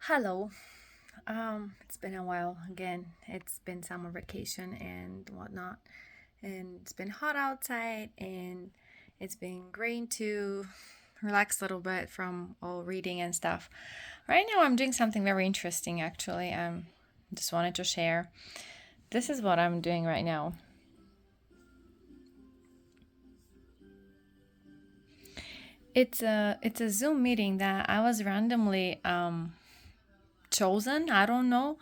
Hello. It's been a while again. It's been summer vacation and whatnot, and it's been hot outside, and it's been great to relax a little bit from all reading and stuff. Right now, I'm doing something very interesting. Actually, just wanted to share. This is what I'm doing right now. It's a Zoom meeting that I was randomly chosen. I don't know,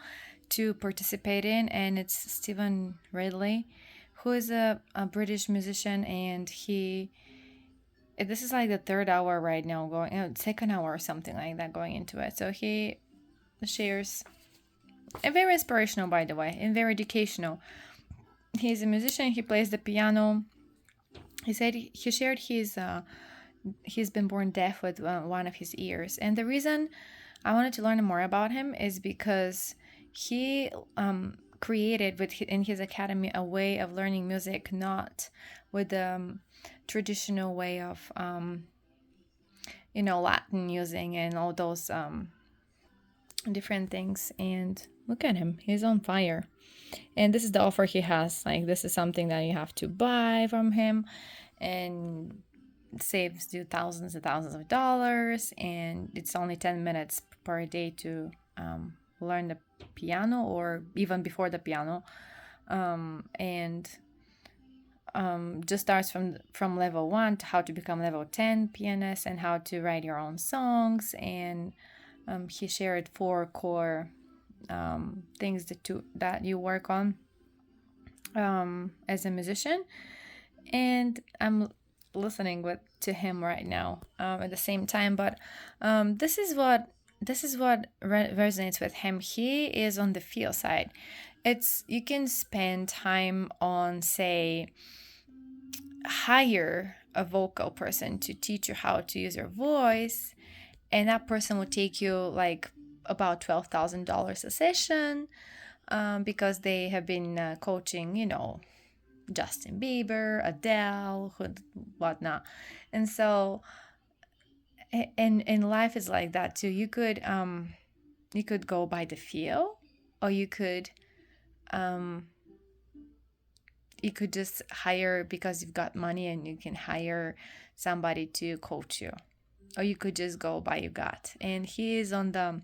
to participate in, and it's Stephen Ridley, who is a British musician, and this is like the third hour right now going, second hour or something like that going into it. So he shares, and very inspirational, by the way, and very educational. He's a musician. He plays the piano. He said he shared he's been born deaf with one of his ears, and the reason I wanted to learn more about him is because he created in his academy a way of learning music, not with the traditional way of Latin using and all those different things. And look at him, he's on fire. And this is the offer he has. Like, this is something that you have to buy from him, and saves you thousands and thousands of dollars, and it's only 10 minutes per day to learn the piano, or even before the piano, and just starts from level 1 to how to become level 10 pianist, and how to write your own songs. And he shared 4 core things that you work on as a musician. And I'm listening to him right now at the same time. But this is what resonates with him. He is on the feel side. It's You can spend time on, say, hire a vocal person to teach you how to use your voice, and that person will take you like about $12,000 a session, because they have been coaching, Justin Bieber, Adele, whatnot. And so, and life is like that too. You could go by the feel, or um, you could just hire because you've got money, and you can hire somebody to coach you, or you could just go by your gut. And he is on the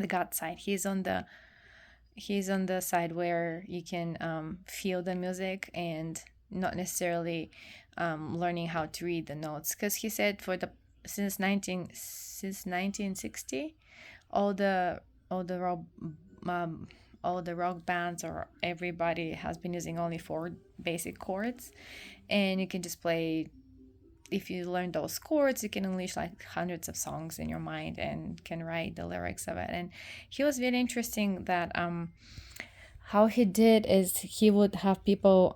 gut side. He's on the side where you can feel the music, and not necessarily learning how to read the notes. Because he said for the since 1960, all the all the rock um, all the rock bands, or everybody, has been using only 4 basic chords, and you can just play. If you learn those chords, you can unleash like hundreds of songs in your mind, and can write the lyrics of it. And he was very interesting that how he did is he would have people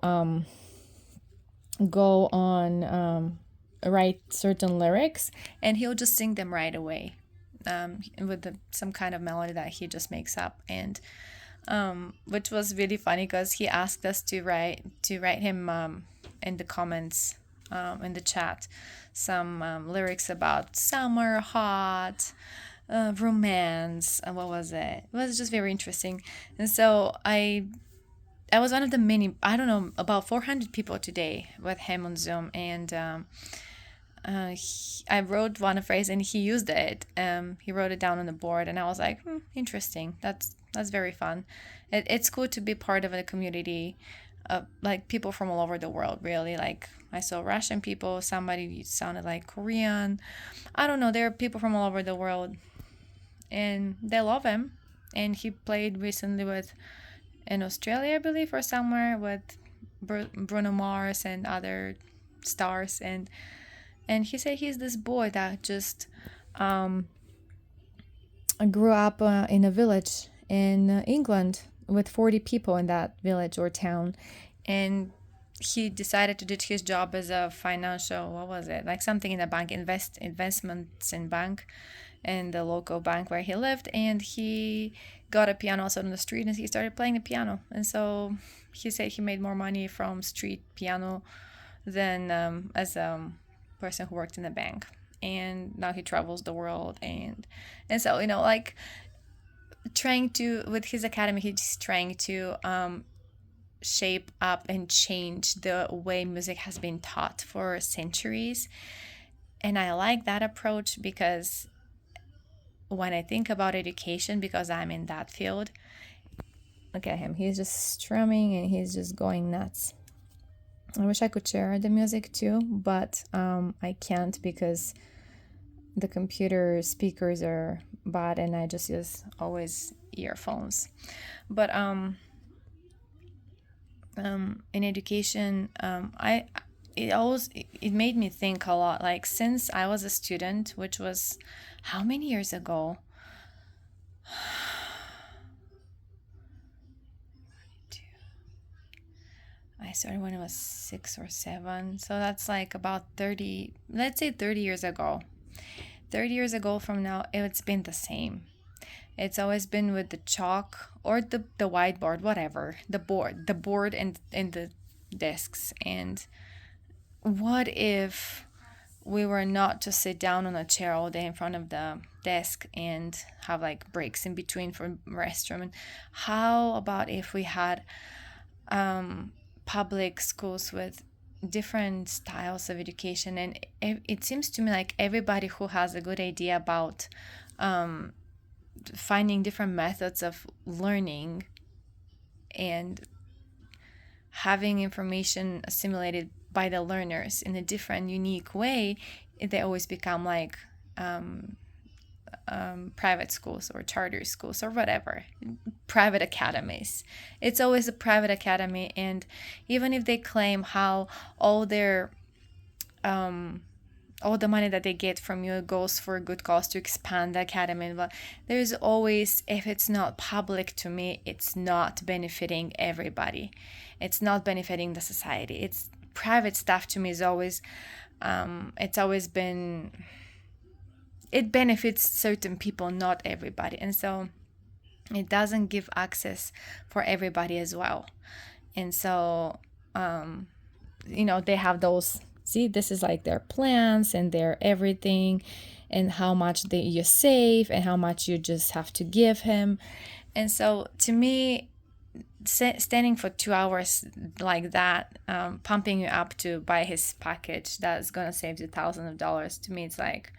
go on, write certain lyrics, and he'll just sing them right away, with some kind of melody that he just makes up. And which was really funny, because he asked us to write him in the comments, in the chat, some lyrics about summer, hot, romance, and what was it? It was just very interesting. And so I was one of the many, I don't know, about 400 people today with him on Zoom. And I wrote one phrase, and he used it. He wrote it down on the board, and I was like, interesting. That's very fun. It's cool to be part of a community, like people from all over the world, really. Like, I saw Russian people, somebody sounded like Korean. I don't know, there are people from all over the world, and they love him. And he played recently with in Australia, I believe, or somewhere, with Bruno Mars and other stars. And he said he's this boy that just um, grew up in a village in England, with 40 people in that village or town. And he decided to ditch his job as a financial, what was it, like something in a bank, investments in bank, in the local bank where he lived. And he got a piano outside on the street, and he started playing the piano. And so he said he made more money from street piano than as a person who worked in a bank. And now he travels the world. And so, like, trying to, with his academy, he's trying to shape up and change the way music has been taught for centuries. And I like that approach because when I think about education, because I'm in that field, look at him. He's just strumming and he's just going nuts. I wish I could share the music too, but I can't because the computer speakers are bad and I just use always earphones. But in education, it made me think a lot. Like since I was a student, which was how many years ago? I started when I was 6 or 7, so that's like about 30. Let's say 30 years ago. 30 years ago from now, it's been the same. It's always been with the chalk or the whiteboard, whatever, the board and the desks. And what if we were not to sit down on a chair all day in front of the desk and have like breaks in between for restroom? And how about if we had public schools with different styles of education? And it seems to me like everybody who has a good idea about finding different methods of learning and having information assimilated by the learners in a different, unique way, they always become like private schools or charter schools or whatever, private academies. It's always a private academy, and even if they claim how all their all the money that they get from you goes for a good cause to expand the academy, but there's always, if it's not public, to me it's not benefiting everybody. It's not benefiting the society. It's private stuff. To me is always it's always been, it benefits certain people, not everybody, and so it doesn't give access for everybody as well. And so they have those, see, this is like their plans and their everything, and how much you save and how much you just have to give him. And so to me, standing for 2 hours like that, pumping you up to buy his package that's gonna save you thousands of dollars, to me it's like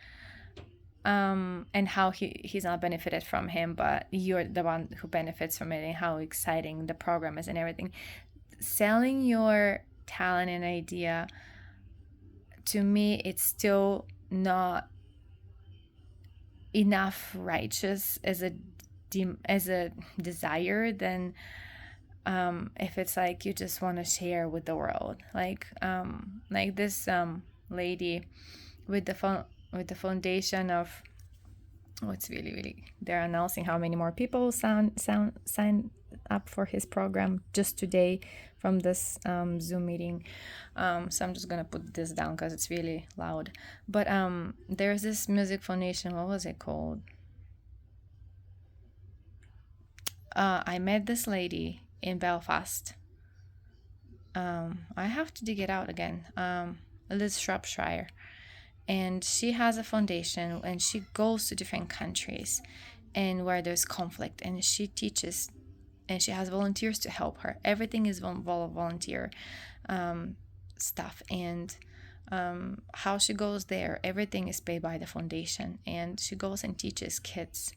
and how he's not benefited from him, but you're the one who benefits from it, and how exciting the program is and everything. Selling your talent and idea, to me it's still not enough righteous as a desire. Then if it's like you just want to share with the world, like this lady with the foundation of, it's really, they're announcing how many more people sign up for his program just today from this Zoom meeting. So I'm just gonna put this down because it's really loud. But there's this music foundation. What was it called? I met this lady in Belfast. I have to dig it out again. Liz Shropshire. And she has a foundation, and she goes to different countries and where there's conflict, and she teaches, and she has volunteers to help her. Everything is volunteer stuff. And how she goes there, everything is paid by the foundation, and she goes and teaches kids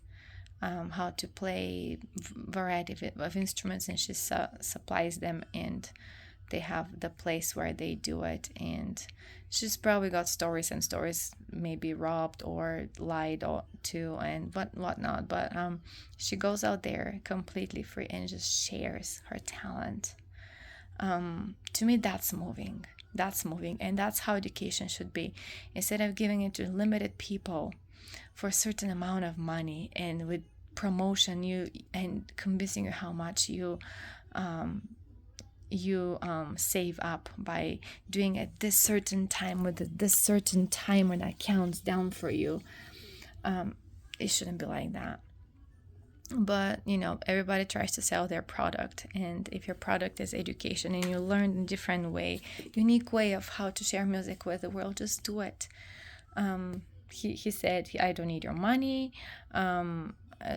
how to play variety of instruments, and she supplies them, and they have the place where they do it. And she's probably got stories and stories, maybe robbed or lied to and whatnot, but she goes out there completely free and just shares her talent. To me, that's moving, and that's how education should be. Instead of giving it to limited people for a certain amount of money, and with promotion and convincing you how much you save up by doing it this certain time with this certain timer that counts down for you. It shouldn't be like that. But everybody tries to sell their product, and if your product is education and you learn a different way, unique way of how to share music with the world, just do it. he said, I don't need your money.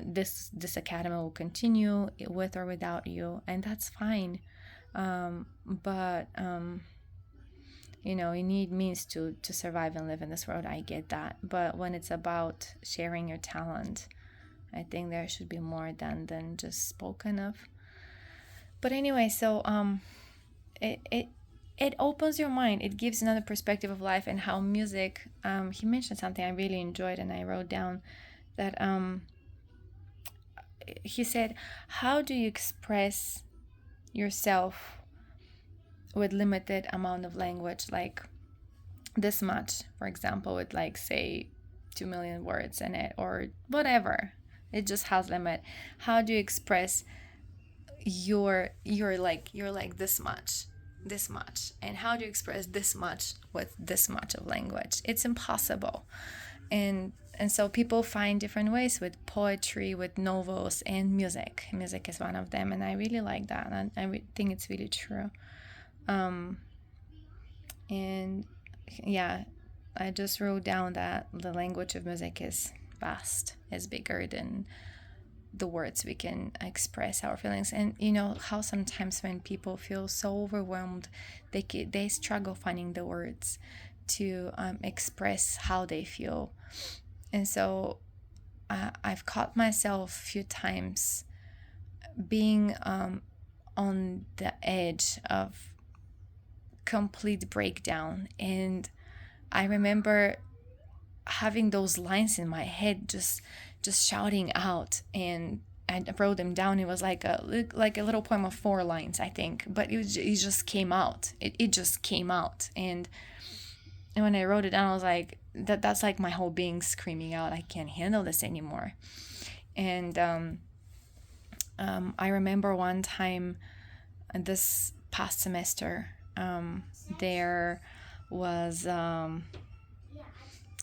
This academy will continue with or without you, and that's fine. But you need means to survive and live in this world. I get that, but when it's about sharing your talent, I think there should be more than just spoken of. But anyway, so it opens your mind. It gives another perspective of life and how music. He mentioned something I really enjoyed, and I wrote down that he said, "How do you express yourself with limited amount of language, like this much, for example, with like say 2 million words in it or whatever? It just has limit. How do you express you're like this much, and how do you express this much with this much of language? It's impossible." And so people find different ways with poetry, with novels, and music is one of them, and I really like that, and I think it's really true. And yeah, I just wrote down that the language of music is vast, is bigger than the words we can express our feelings. And how sometimes when people feel so overwhelmed, they struggle finding the words to express how they feel. And so I've caught myself a few times being on the edge of complete breakdown, and I remember having those lines in my head, just shouting out, and I wrote them down. It was like a little poem of 4 lines, I think, but it just came out. It just came out, and when I wrote it down, I was like, that's like my whole being screaming out, I can't handle this anymore. And I remember one time this past semester, there was a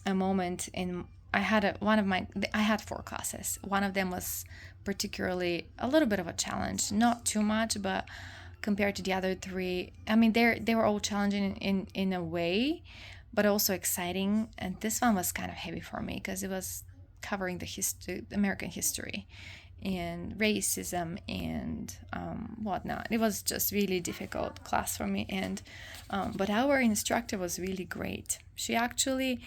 moment in I had 4 classes. One of them was particularly a little bit of a challenge, not too much, but compared to the other 3, I mean, they were all challenging in a way, but also exciting. And this one was kind of heavy for me because it was covering the American history and racism and whatnot. It was just really difficult class for me, and but our instructor was really great. She actually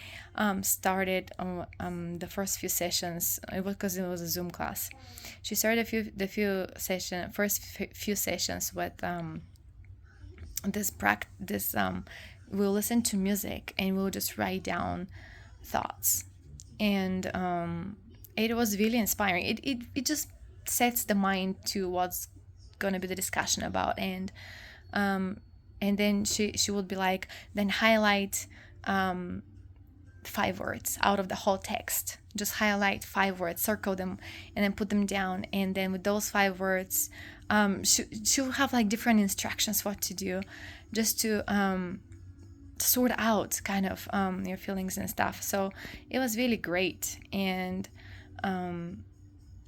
started the first few sessions. It was because it was a Zoom class. She started first few sessions with this we'll listen to music and we'll just write down thoughts, and it was really inspiring. It just sets the mind to what's going to be the discussion about, and then she would be like, then highlight 5 words out of the whole text. Just highlight 5 words, circle them, and then put them down. And then with those 5 words, she'll have like different instructions what to do, just to sort out kind of your feelings and stuff. So it was really great. And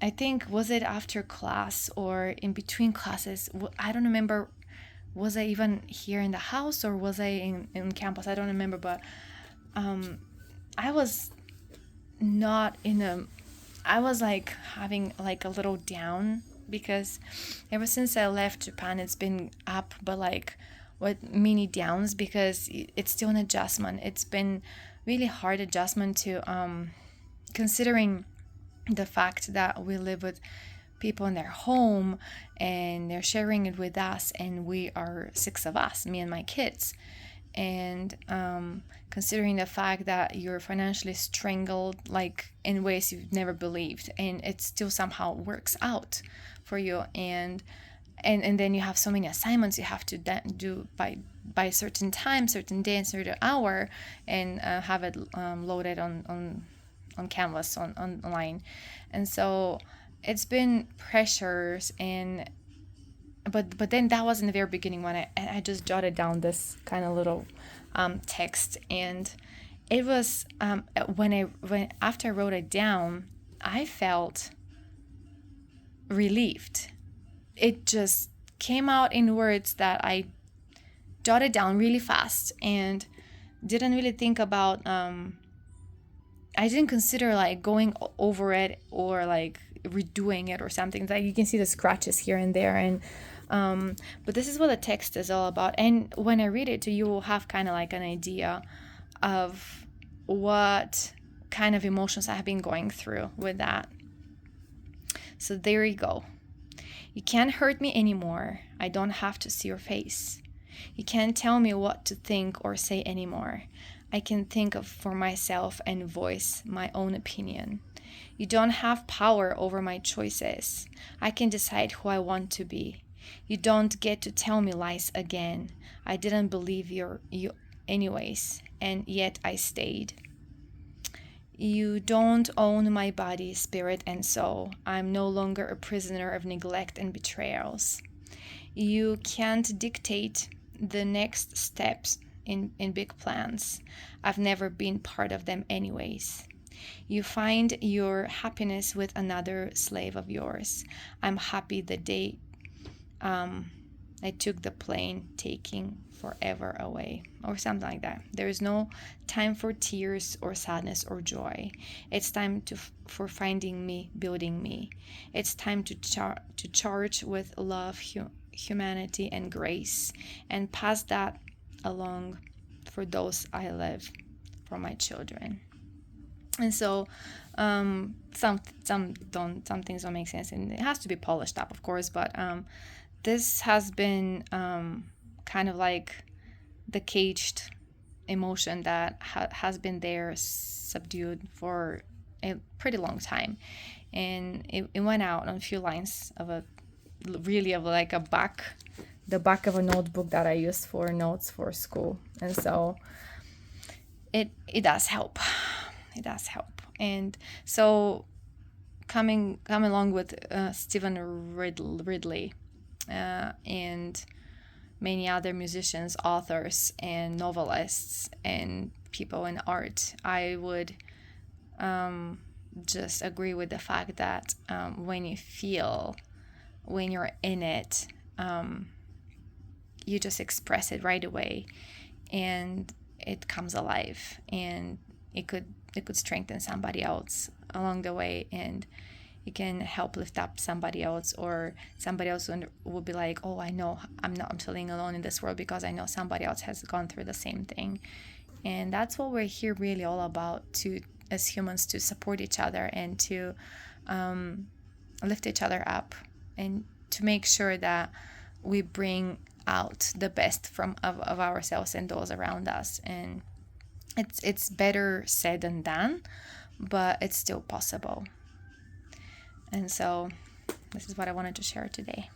I think, was it after class or in between classes? I don't remember. Was I even here in the house or was I in campus? I don't remember, but I was not I was like having like a little down, because ever since I left Japan, it's been up, but like with mini downs, because it's still an adjustment. It's been really hard adjustment to considering the fact that we live with people in their home and they're sharing it with us, and we are 6 of us, me and my kids. And considering the fact that you're financially strangled like in ways you've never believed, and it still somehow works out for you, and then you have so many assignments you have to do by certain time, certain day, and certain hour, and have it loaded on Canvas online. And so it's been pressures, and but then that was in the very beginning when I just jotted down this kind of little text, and it was when after I wrote it down, I felt relieved. It just came out in words that I jotted down really fast and didn't really think about I didn't consider like going over it or like redoing it or something. Like you can see the scratches here and there, and but this is what the text is all about. And when I read it, you will have kind of like an idea of what kind of emotions I have been going through with that. So there you go. You can't hurt me anymore. I don't have to see your face. You can't tell me what to think or say anymore. I can think of for myself and voice my own opinion. You don't have power over my choices. I can decide who I want to be. You don't get to tell me lies again. I didn't believe you anyways, and yet I stayed. You don't own my body, spirit, and soul. I'm no longer a prisoner of neglect and betrayals. You can't dictate the next steps in big plans. I've never been part of them, anyways. You find your happiness with another slave of yours. I'm happy the day I took the plane, taking forever away, or something like that. There is no time for tears or sadness or joy. It's time for finding me, building me. It's time to charge with love, humanity, and grace, and pass that along for those I love, for my children. And so some things don't make sense, and it has to be polished up, of course, but this has been kind of like the caged emotion that has been there subdued for a pretty long time, and it went out on a few lines of like the back of a notebook that I used for notes for school. And so it does help. It does help. And so coming along with Stephen Ridley and many other musicians, authors, and novelists, and people in art, I would just agree with the fact that when you're in it, you just express it right away, and it comes alive, and it could strengthen somebody else along the way, and it can help lift up somebody else, or somebody else will be like, oh, I know I'm not feeling alone in this world because I know somebody else has gone through the same thing. And that's what we're here really all about, to as humans, to support each other and to lift each other up, and to make sure that we bring out the best of ourselves and those around us. And it's better said than done, but it's still possible. And so this is what I wanted to share today.